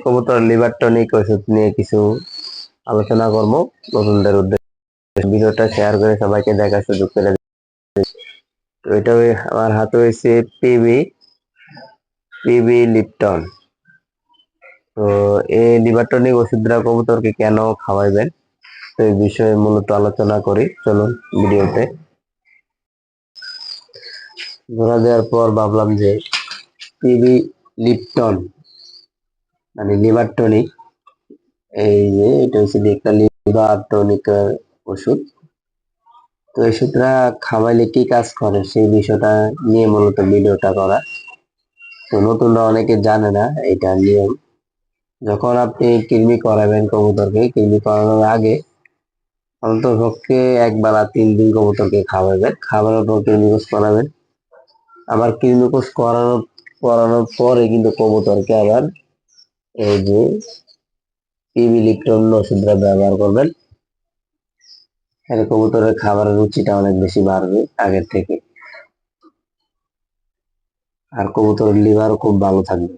কবুতর liver tonic ওষুধ নিয়ে কিছু আলোচনা করবো নতুনদের উদ্দেশ্যে। ভিডিওটা শেয়ার করে সবাইকে দেখার সুযোগ করে দিন। তো এটা আমার হাতে হয়েছে পিবি লিপটন। তো এই লিভার টনিক ওষুধটা কবুতরকে কেন খাওয়াইবেন, তো এই বিষয়ে মূলত আলোচনা করি, চলুন ভিডিওতে। ধরা দেওয়ার পর ভাবলাম যে পিবি লিপটন মানে লিভার টনিক, এই যে এটা হচ্ছে একটা লিভার টনিকের ওষুধ। তো ওষুধটা খাওয়াইলে কি কাজ করে সেই বিষয়টা নিয়ে মূলত ভিডিওটা করা। তো নতুনরা অনেকে জানে না এটা নিয়ম। যখন আপনি কৃমি করাবেন কবুতরকে, কৃমি করানোর আগে অন্ততপক্ষে 1 বেলা 3 দিন কবুতরকে খাওয়াবেন, খাওয়ানোর পর কৃমিকোষ করাবেন। আবার কৃমিকোষ করানোর পরে কিন্তু কবুতরকে আবার এই যে পিবি লিপটন ওষুধটা ব্যবহার করবেন। তাহলে কবুতরের খাবারের রুচিটা অনেক বেশি বাড়বে আগের থেকে, আর কবুতরের লিভারও খুব ভালো থাকবে।